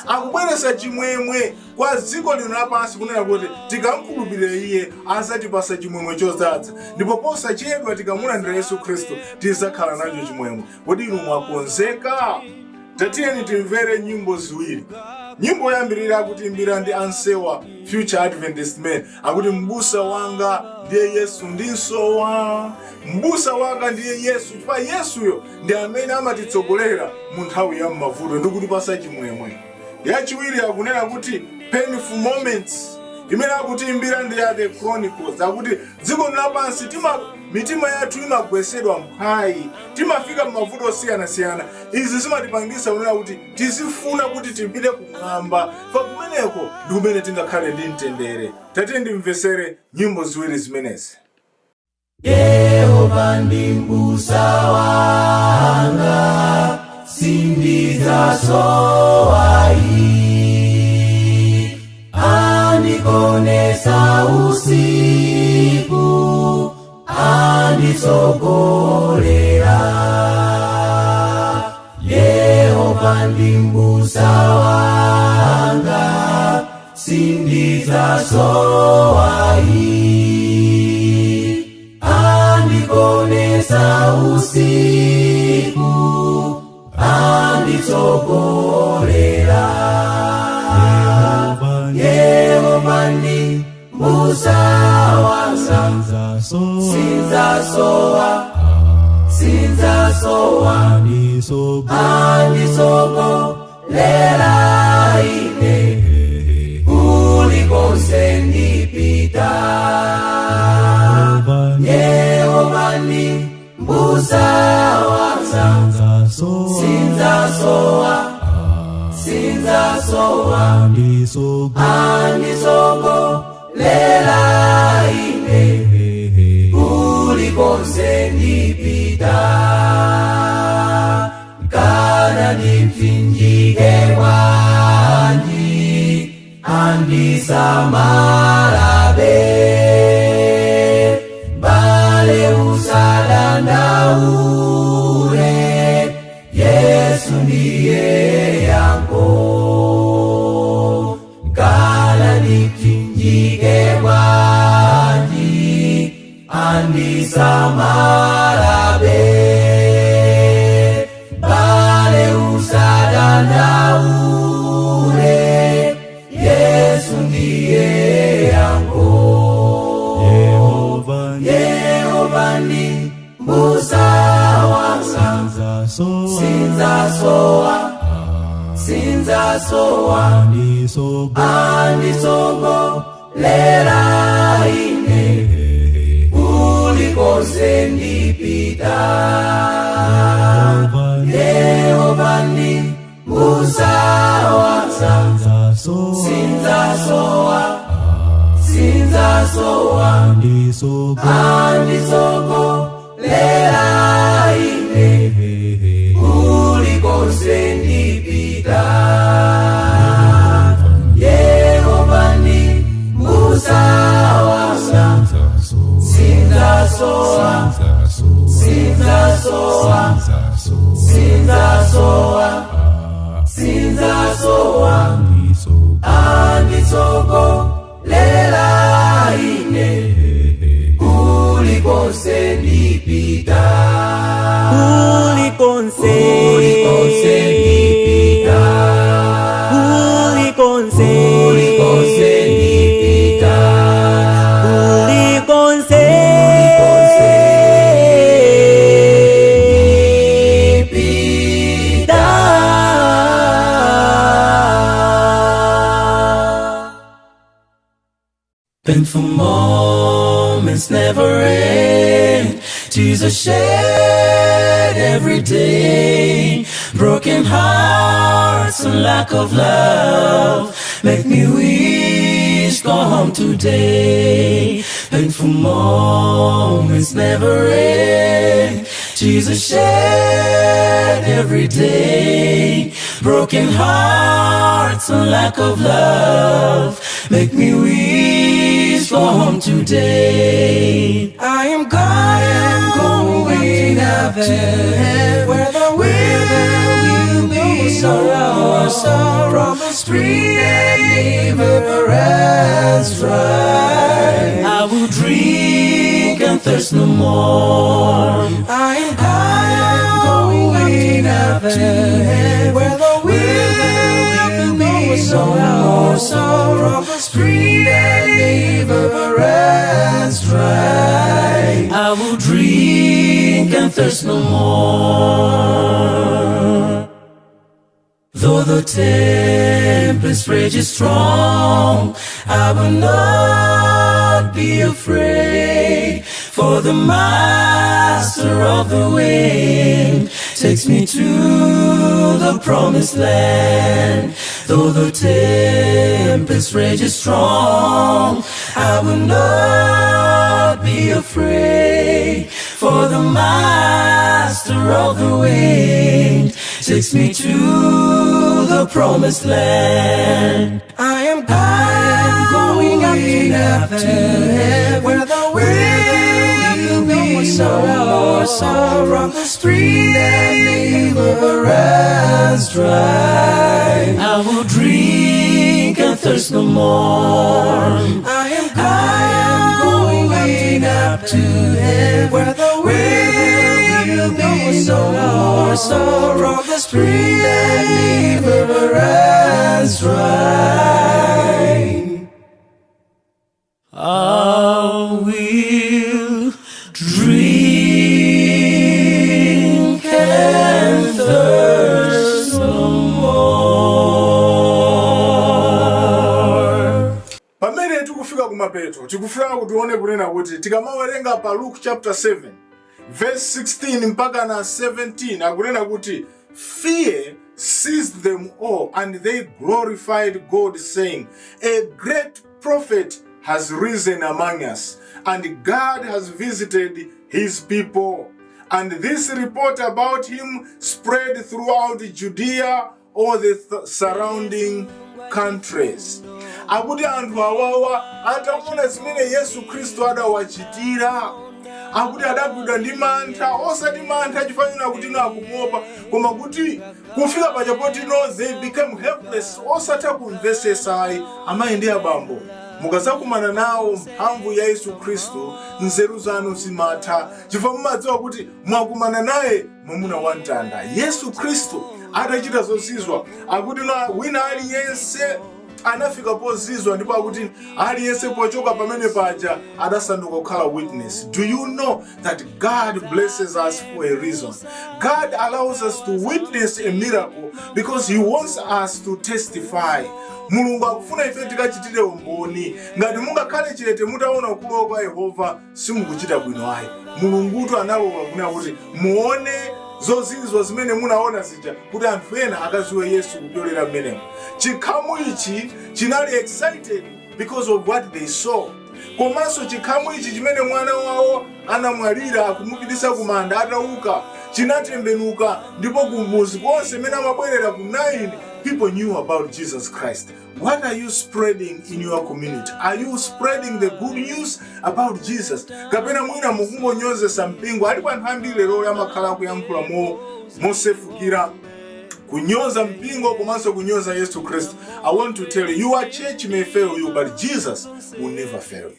akubweresa chimwemwe kwa dziko lino lapansi kunena kuti tikamkhulupirira iye azatipasa chimwemwe chodzaza, ndipo posachedwa tikamulandira Yesu Kristu tizakhala nacho chimwemwe. Kodi inu mwakonzeka? Tatiyeni timvere nyimbo ziwiri. Nyimbo yambirira akutiimbira ndi Ansewa Future Adventist Men akuti mbusa wanga ndiye Yesu ndinsowa. Mbusa wanga ndiye Yesu, chifukwa Yesuyo ndi amene amatitsogolera mu nthawi ya mavuto ndi kutipasa chimwemwe. Yachiwiri akunena kuti painful moments, imene akutiimbira ndi ya The Chronicles akuti dziko lapansi mitima yathu imagwesedwa mphwayi, timafika m'mavuto osiyana-siyana. Izi zimatipangisa kunena kuti tizifuna kuti tipite kumwamba, pa kumeneko ndi kumene tingakhale ndi mtendere. Tatiyeni ndimvesere nyimbo ziwiri zimenezi. Yehova ndi mbusa wanga, sindizasowa. Andikonesa usiku, anditsogolera. Yehova ndi mbusa wanga, sindizasowa. Andikonesa usiku, anditsogolera. Yehova ndi mbusa wanga, sinzasowa. Anditsogolera ine kulikonse ndipita. Yehova ndi mbusa wanga, sinzasowa. Anditsogolera ine kulikonse ndipita. Kana ndipsinjike bwanji, andisamalabe. Bale usadandaule, Yesu ndiye yango. Kana ndipsinjike bwanji, andisamalabe. Bale usadandaule, Yesu ndiye yango. Yehova ndi mbusa wanga, sinzasowa. Anditsogolera ine kulikonse ndipita. Yehova ndi mbusa wanga, sinzasowa. Anditsogolera ine kulikonse ndipita. Yehova ndi mbusa wanga, sinzasowa. Anditsogolera ine kulikonse ndipita. Kulikonse ndipita. Kulikonse ndipita. Kulikonse ndipita. Painful moments never end. Jesus shed every day. Broken hearts and lack of love make me wish go home today. Painful moments never end. Jesus shed every day. Broken hearts and lack of love make me wish go home today. I am going up to heaven, where there will be sorrow, promise free and never ends dry. I will drink and thirst no more. I am going up to heaven, where more sorrow, from a spring that never runs dry. I will drink and thirst no more. Though the tempest rages strong, I will not be afraid, for the master of the wind takes me to the promised land. Though the tempest rages strong, I will not be afraid, for the master of the wind takes me to the promised land. I am going up to heaven, where there will be no sorrow, from the spring that never runs dry. I will drink and thirst no more. I am going up to heaven, where there will be no sorrow, from the spring that never runs dry. I will drink and thirst no more. Pamene tikufika kumapeto, tikufika kutione kunena kuti tikamawerenga pa Luke chapter 7 verse 16 mpaka na 17 akunena kuti fear seized them all, and they glorified God, saying, a great prophet has risen among us, and God has visited his people. And this report about him spread throughout Judea, all the surrounding countries. Akuti anthu awawa ataona zimene Yesu Kristu adawachitira, akuti adagwidwa ndi mantha, osati mantha chifanana kuti ino akumuopa, koma kuti kufika pachapoti they became helpless, osatha kumvesesa ayi amayi ndi abambo. Mukasakumana nawo mphamvu ya Yesu Kristu, nzeru zanu zimatha, chifukwa mumadziwa kuti mwakumana naye mwamuna wamtanda. Yesu Kristu atachita zozizwa, akuti wina aliyense anafika pozizwa, ndipo akuti aliyense pochoka pamene paja adasanduka kukhala witness. Do you know that God blesses us for a reason? God allows us to witness a miracle because he wants us to testify. Mulungu akufuna ife tikachitire umboni. Ngati mungakhale chilete mutaona kulowa kwa Yehova simukuchita bwino ayi. Mulungutu analowa kuti muone zozizwa zimene munaona zija, kuti anthu ena akaziwe Yesu kupyolera mmenemo. Chikhamu ichi chinali excited because of what they saw. Komanso chikhamu ichi chimene mwana wawo anamwalira akumupitisa kumanda atauka, chinatembenuka, ndipo kumuzi konse mene amabwerera ku 9 people knew about Jesus Christ. What are you spreading in your community? Are you spreading the good news about Jesus? Kapena mwina mukungonyozesa mpingo, alipo anthu ambiri lero amakhala kuyankhula mosefukira, kunyoza mpingo komanso kunyoza Yesu Kristu. I want to tell you, your church may fail you, but Jesus will never fail you.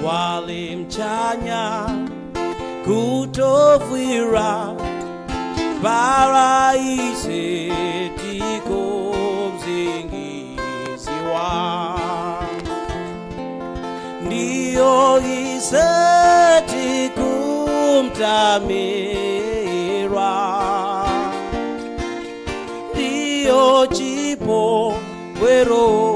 Walimchanya kutofwira paraise tiko mzingiziwa, ndiyo iseti kumtamira, ndiyo chipo wero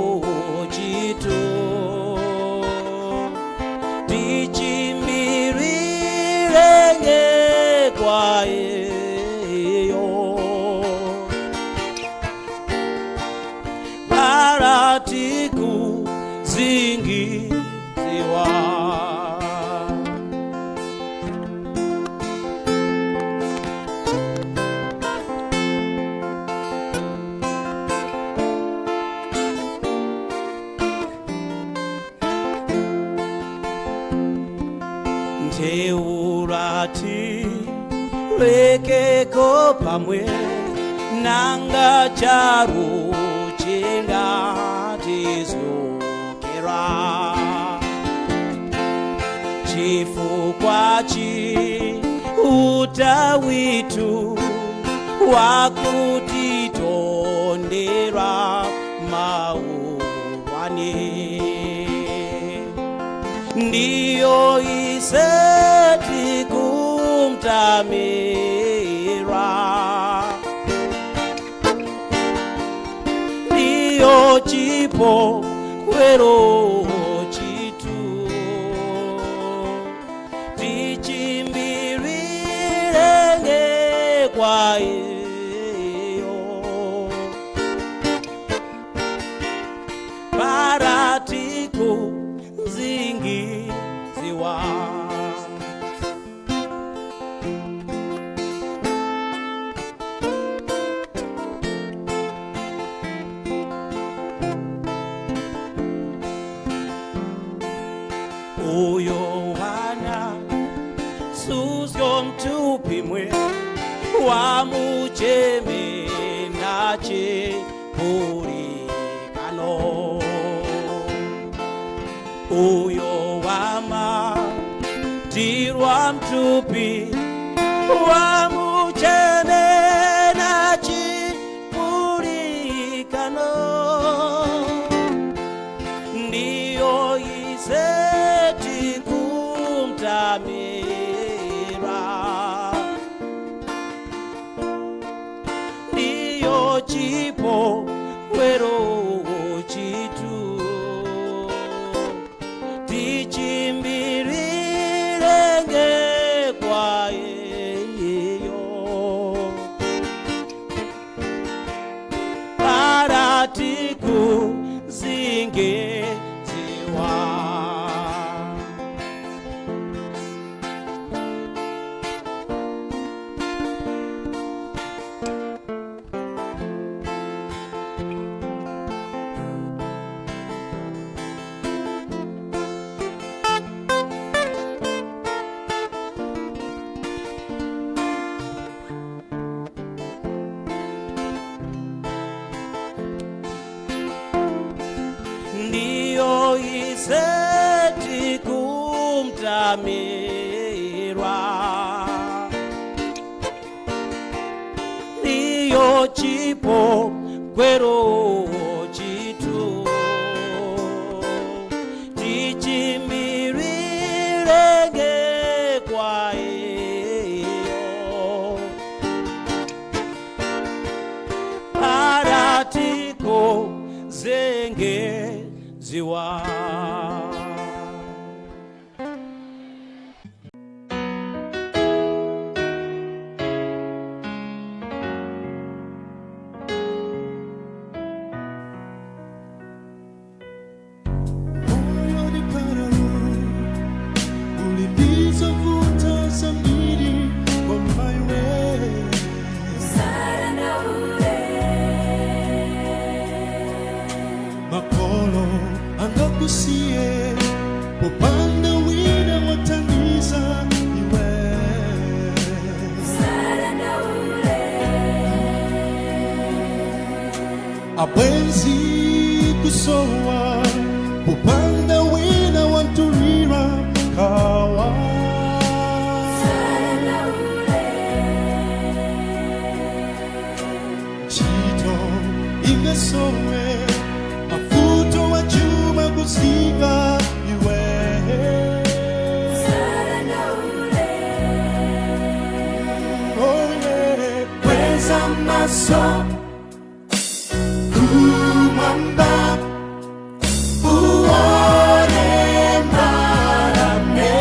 teurati rekeko pamwe nanga charo chenga tizokera chifukwa utawitu wakutitondera maurwane ndiyo iseti kumtamira ndiyo chipo kwero chitu tichimbirirenge kwa iyo paratiku zingi ziwa uyo wana susyo mtupimwe wamucheme nache purikano uyo wama tirwa mtupi wamucheme nachi purikano ndiyo iseti kumtamira ndiyo chipo kwero chitu tichimbirirenge kwa iyo paratiku zinge ziwa ndiyo iseti kumtamirwa ndiyo chipo kwero chitu tichimbirirenge kwa iyo paratiko zenge ziwa makolo angakusiye popanda wina wataniza iwe abwenzi kusowa popanda wina wanturira kawa chito ingesowe mafuto wa chuma kusiga iwe oh yeah kweza maso kumamba uone marame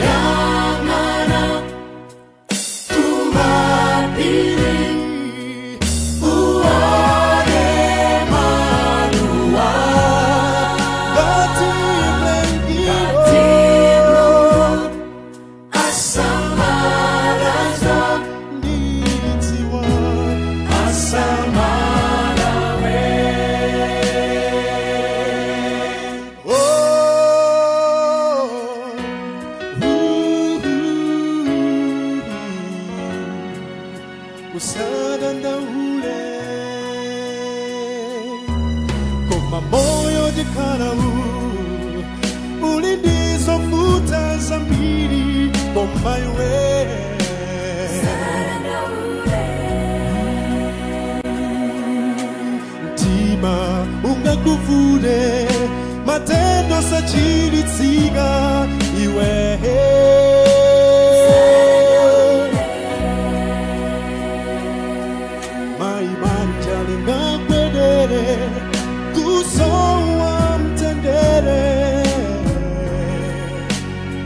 yangana tumabiri koma moyo jikana ulindizofuta zambiri koma iwe mtima ungakuvune matendo sachilitsika iwe maibanja lingakwedere kusowa mtendere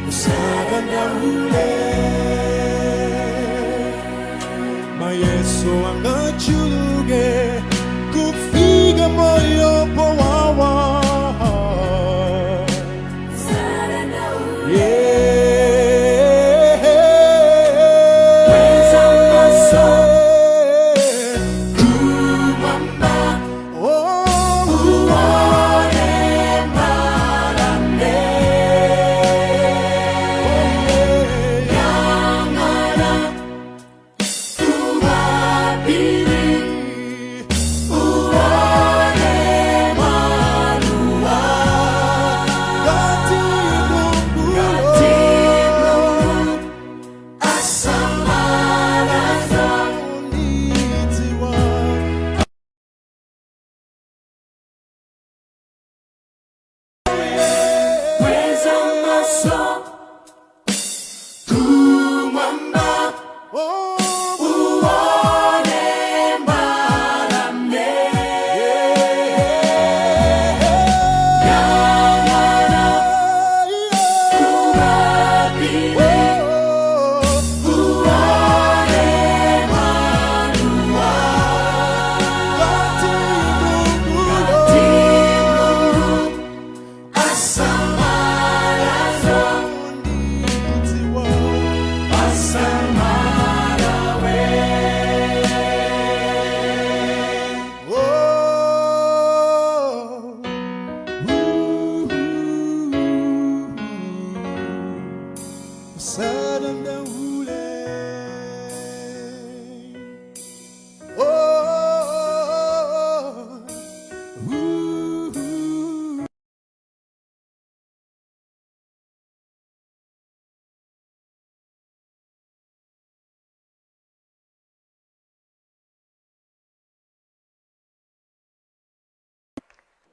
usadandaule mayeso angachuluge kufiga moyo powawa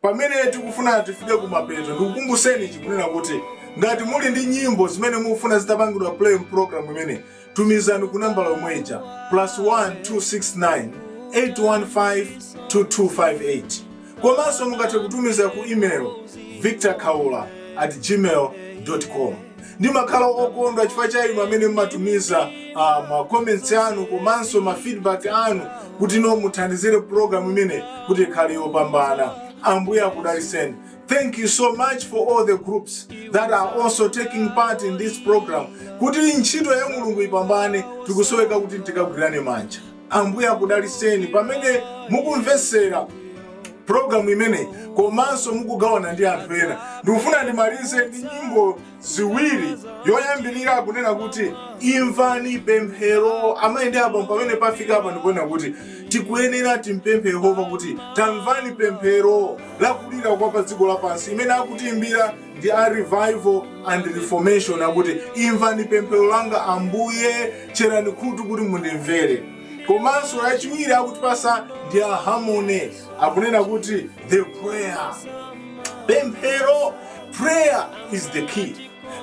Pamene tikufuna tifike kumapeto ndikukumbuseni chikunena kuti ngati muli ndi nyimbo zimene mufuna zitapangidwa play program imene tumizani ku nambala yomweja +1 269 815 2258 komanso mungathe kutumiza ku email victorkaula@gmail.com. ndimakhala okondwa chifukwa cha inu amene mmatumiza ma comments anu komanso ma feedback anu kuti no muthandizire program imene kuti ikhale yopambana. Ambuye akudaliseni. Thank you so much for all the groups that are also taking part in this program. Kuti ntchito ya Mulungu ipambane tikusoweka kuti tikagwirane manja. Ambuye akudaliseni pamene mukumvesera program imene komanso mukugawana ndi anthu ena. Ndikufuna ndimalize ndi nyimbo ziwiri. Yoyambirira kunena kuti imvani pemphero. Amaende apo pamene pafika apa ndikuona kuti tikuyenera timpemphe Yehova kuti tamvani pemphero lakulira kwa pa dziko lapansi imene akutiimbira ndi a revival and reformation akuti imvani pemphero langa Ambuye cherani khutu kuti mundimvere. Komanso lachiwiri akutipasa ndi a harmony akunena kuti the prayer. Pemphero, prayer is the key.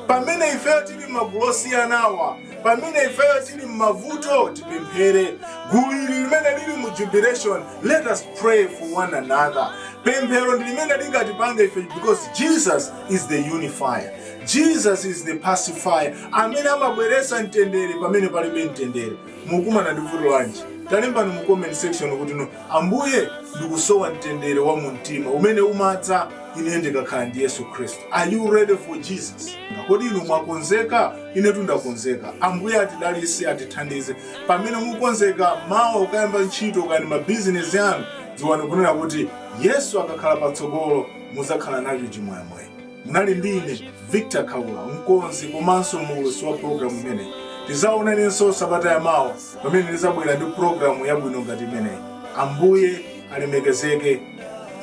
Pamene ifeyo tili magulosi anawa, pamene ifeyo tili mavuto tipemphere. Guliri limene lili mu jubilation, let us pray for one another. Pemphero ndi limene lingatipanga ife because Jesus is the unifier. Jesus is the pacifier. Amene amabweresa mtendere pamene palibe mtendere. Mukumana ndi vuto lanji. Talimbani mu comment section kuti no Ambuye ndikusowa mtendere wa mumtima umene umadza ine ndikakhala ndi Yesu Kristu. Are you ready for Jesus? Kodi inu mwakonzeka? Ine tundakonzeka. Ambuye atidalise atithandize. Pamene mukonzeka mawa ukayamba ntchito kani ma business yanu ziwane kunena kuti Yesu akakhala patsogolo muzakhala nacho chimwemwe. Munali ndine Victor Kaula, mkonzi komanso mulusi wa program imene. Tizaonanenso sabata ya mawa pamene ndizabwera ndi program yabwino ngati imeneyi. Ambuye alemekezeke.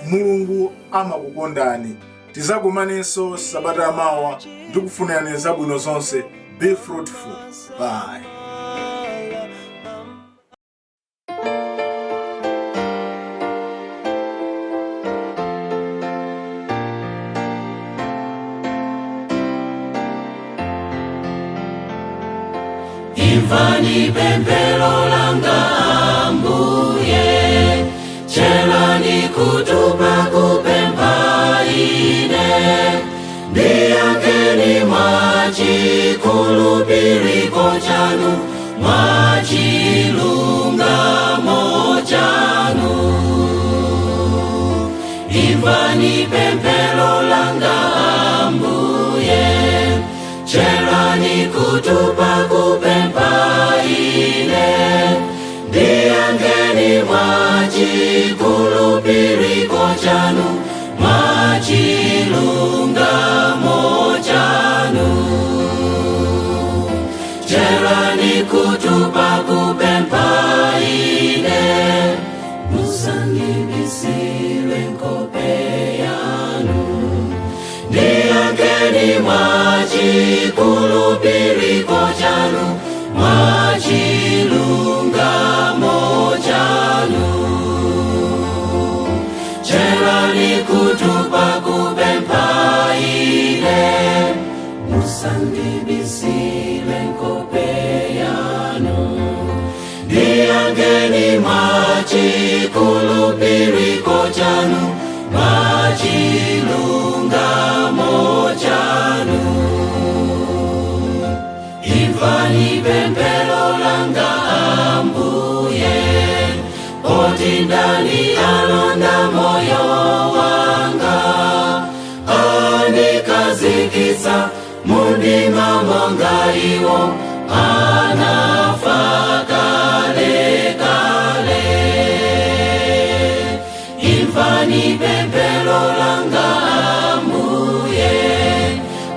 Mulungu amakukondani. Tizakumanenso sabata yamawa. Ndikufunirani zabwino zonse. Be fruitful. Bye. Imvani pemphero langa Ambuye, cherani kutupa kupempha ine, ndiyankheni mwachikhulupiriro chanu, mwachilungamo chanu. Imvani pemphero langa Ambuye, cherani kutupa kupempha ine, ndiyankheni mwachikhulupiriro chanu, mwachilungamo chanu. Cherani kutupa kupempha ine, musandibisire nkhope yanu, ndiyankheni mwachikhulupiriro chanu, mwachilungamo chanu. Cherani kutupa kupempha ine, musandibisire nkhope yanu, ndiyankheni mwachikhulupiriro chanu, mwachilungamo chanu. Imvani pemphero langa Ambuye, poti ndani alonda moyo wanga, andikazikitsa mundima monga iwo anafa kale kale. Imvani pemphero langa Ambuye,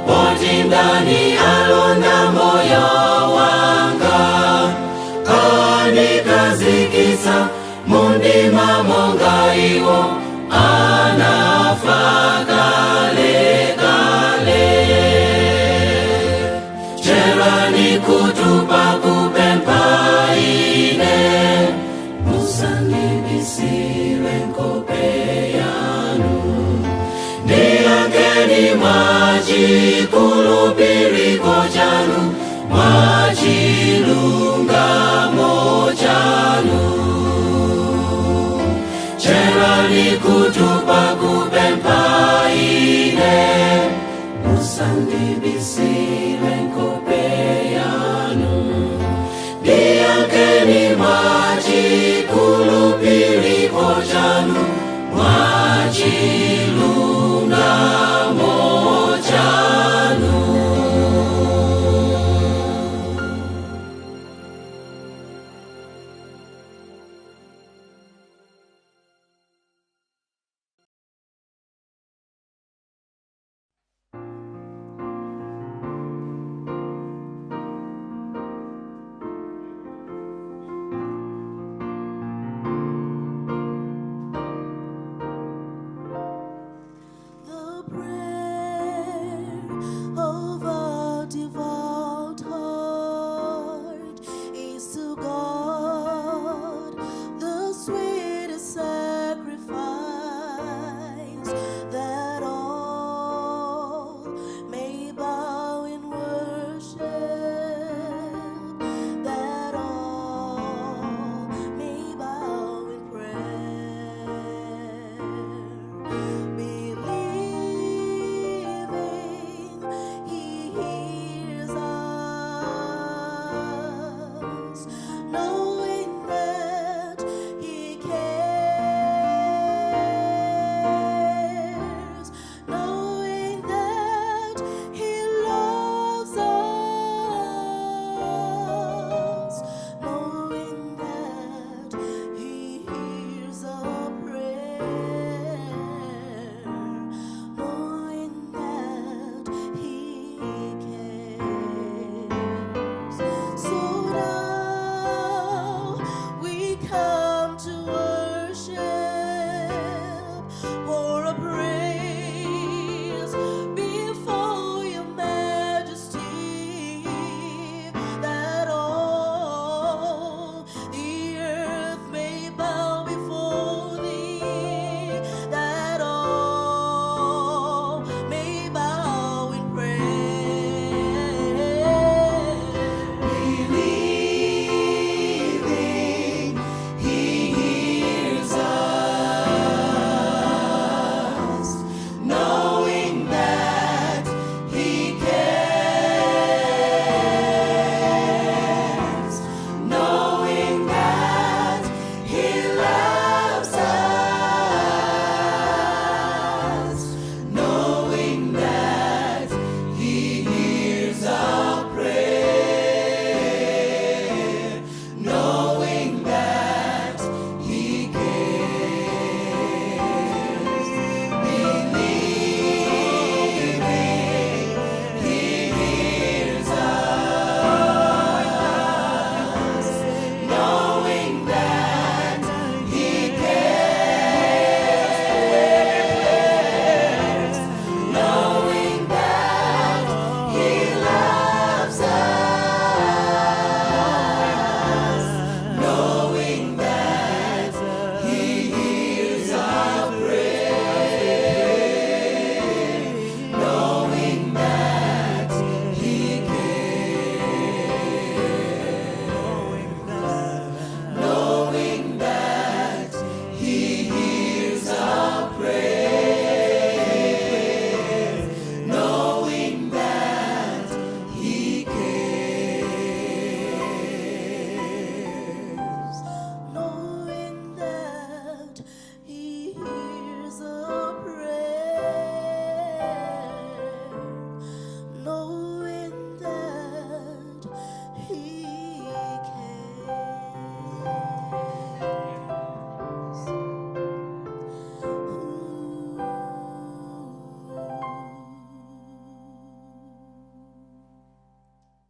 poti ndani alonda moyo wanga, andikazikitsa mundima monga iwo anafa kale kale. Cherani kutupa kupempha ine, musandibisire nkhope yanu, ndiyankheni mwachikhulupiriro chanu, mwachilungamo chanu. Cherani kutupa kupempha ine, musandibisire nkhope yanu, ndiyankheni mwachikhulupiriro chanu, mwachilungamo